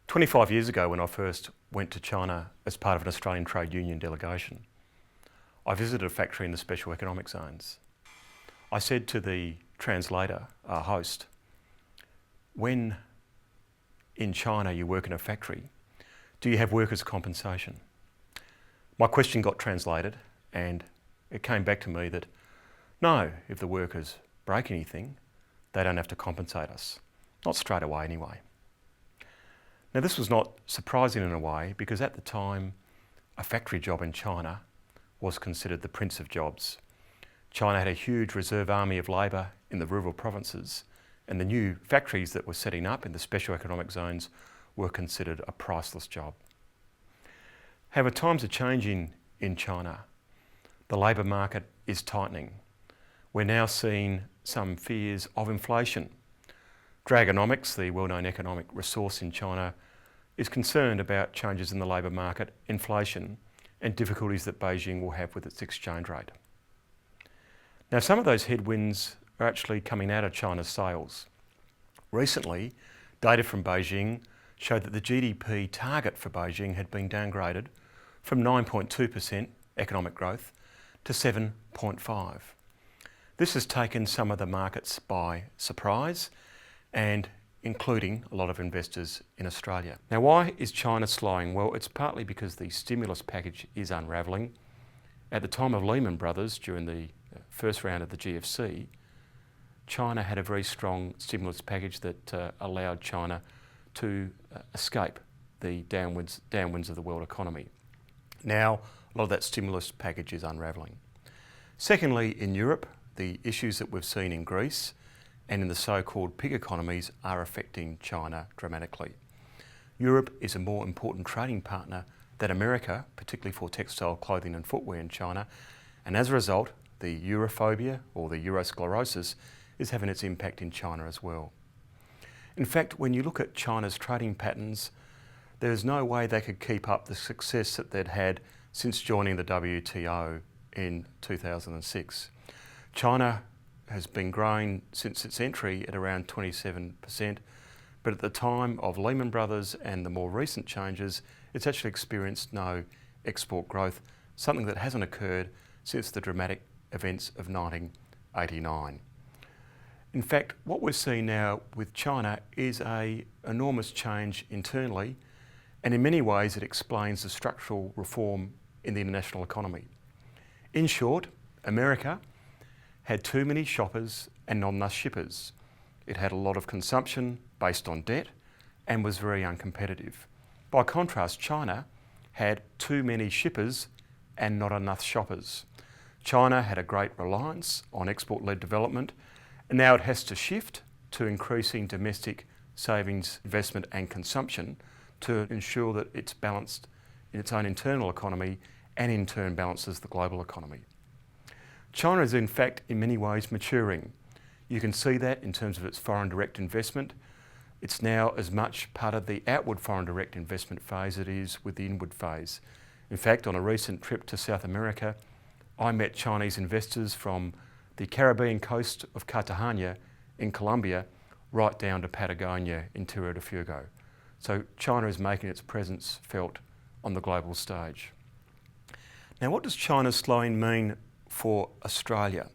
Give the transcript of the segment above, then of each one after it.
25 years ago, when I first went to China as part of an Australian trade union delegation, I visited a factory in the special economic zones. I said to the translator, our host, when in China you work in a factory, do you have workers' compensation? My question got translated and it came back to me that no, if the workers break anything, they don't have to compensate us. Not straight away anyway. Now this was not surprising in a way because at the time a factory job in China was considered the prince of jobs. China had a huge reserve army of labour in the rural provinces, and the new factories that were setting up in the special economic zones were considered a priceless job. However, times are changing in China. The labour market is tightening. We're now seeing some fears of inflation. Dragonomics, the well-known economic resource in China, is concerned about changes in the labour market, inflation, and difficulties that Beijing will have with its exchange rate. Now, some of those headwinds are actually coming out of China's sales. Recently, data from Beijing showed that the GDP target for Beijing had been downgraded from 9.2% economic growth to 7.5%. This has taken some of the markets by surprise, and including a lot of investors in Australia. Now, why is China slowing? Well, it's partly because the stimulus package is unravelling. At the time of Lehman Brothers, during the first round of the GFC, China had a very strong stimulus package that allowed China to escape the downwinds of the world economy. Now, a lot of that stimulus package is unravelling. Secondly, in Europe, the issues that we've seen in Greece and in the so-called pig economies are affecting China dramatically. Europe is a more important trading partner than America, particularly for textile, clothing and footwear in China, and as a result, the Europhobia or the Eurosclerosis is having its impact in China as well. In fact, when you look at China's trading patterns, there's no way they could keep up the success that they'd had since joining the WTO in 2006. China has been growing since its entry at around 27%, but at the time of Lehman Brothers and the more recent changes, it's actually experienced no export growth, something that hasn't occurred since the dramatic events of 1989. In fact, what we're seeing now with China is an enormous change internally, and in many ways it explains the structural reform in the international economy. In short, America had too many shoppers and not enough shippers. It had a lot of consumption based on debt and was very uncompetitive. By contrast, China had too many shippers and not enough shoppers. China had a great reliance on export-led development, and now it has to shift to increasing domestic savings, investment and consumption to ensure that it's balanced in its own internal economy and in turn balances the global economy. China is in fact in many ways maturing. You can see that in terms of its foreign direct investment. It's now as much part of the outward foreign direct investment phase as it is with the inward phase. In fact, on a recent trip to South America, I met Chinese investors from the Caribbean coast of Cartagena in Colombia right down to Patagonia in Tierra del Fuego. So China is making its presence felt on the global stage. Now, what does China's slowing mean for Australia?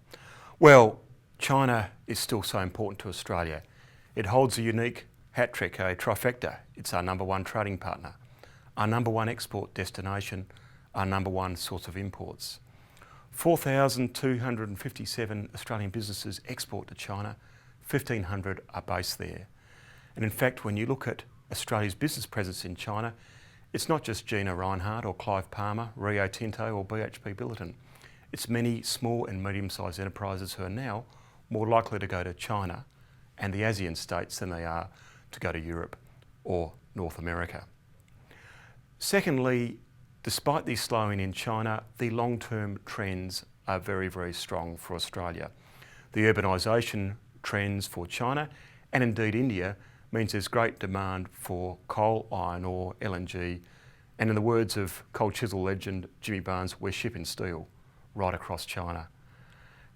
Well, China is still so important to Australia. It holds a unique hat trick, a trifecta. It's our number one trading partner, our number one export destination, our number one source of imports. 4,257 Australian businesses export to China, 1,500 are based there. And in fact, when you look at Australia's business presence in China, it's not just Gina Rinehart or Clive Palmer, Rio Tinto or BHP Billiton. It's many small and medium-sized enterprises who are now more likely to go to China and the ASEAN states than they are to go to Europe or North America. Secondly, despite the slowing in China, the long-term trends are very, very strong for Australia. The urbanisation trends for China and indeed India means there's great demand for coal, iron ore, LNG, and in the words of cold chisel legend Jimmy Barnes, we're shipping steel right across China.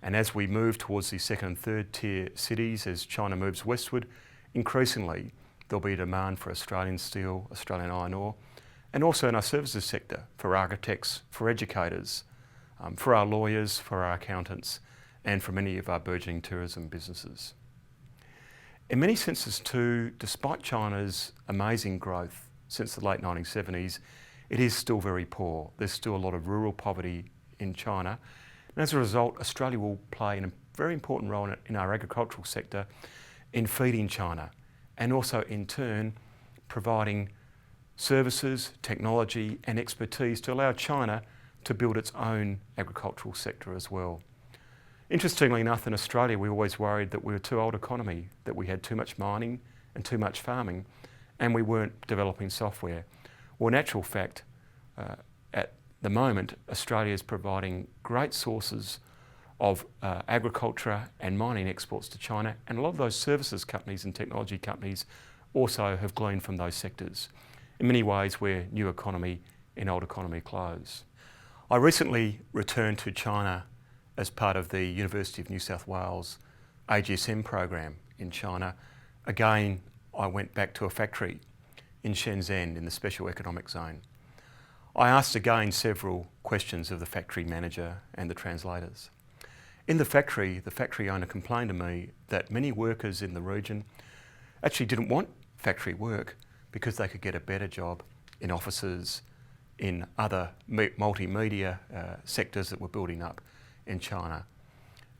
And as we move towards the second and third tier cities, as China moves westward, increasingly There'll be demand for Australian steel, Australian iron ore, and also in our services sector for architects, for educators, for our lawyers, for our accountants, and for many of our burgeoning tourism businesses. In many senses too, despite China's amazing growth since the late 1970s, it is still very poor. There's still a lot of rural poverty in China. And as a result, Australia will play a very important role in our agricultural sector in feeding China, and also in turn providing services, technology and expertise to allow China to build its own agricultural sector as well. Interestingly enough, in Australia we always worried that we were a too old economy, that we had too much mining and too much farming, and we weren't developing software. Well, in actual fact, at the moment, Australia is providing great sources of agriculture and mining exports to China, and a lot of those services companies and technology companies also have gleaned from those sectors. In many ways, we're new economy in old economy clothes. I recently returned to China as part of the University of New South Wales AGSM program in China. Again, I went back to a factory in Shenzhen in the Special Economic Zone. I asked again several questions of the factory manager and the translators. In the factory owner complained to me that many workers in the region actually didn't want factory work because they could get a better job in offices, in other multimedia sectors that were building up in China.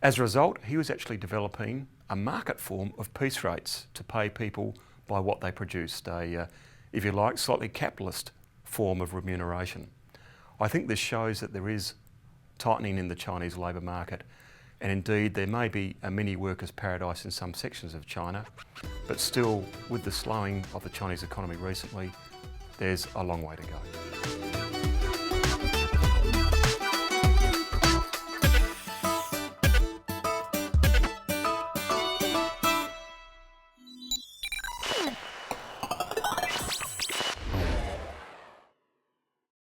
As a result, he was actually developing a market form of piece rates to pay people by what they produced, if you like, slightly capitalist form of remuneration. I think this shows that there is tightening in the Chinese labour market, and indeed there may be a mini workers' paradise in some sections of China, but still, with the slowing of the Chinese economy recently, there's a long way to go.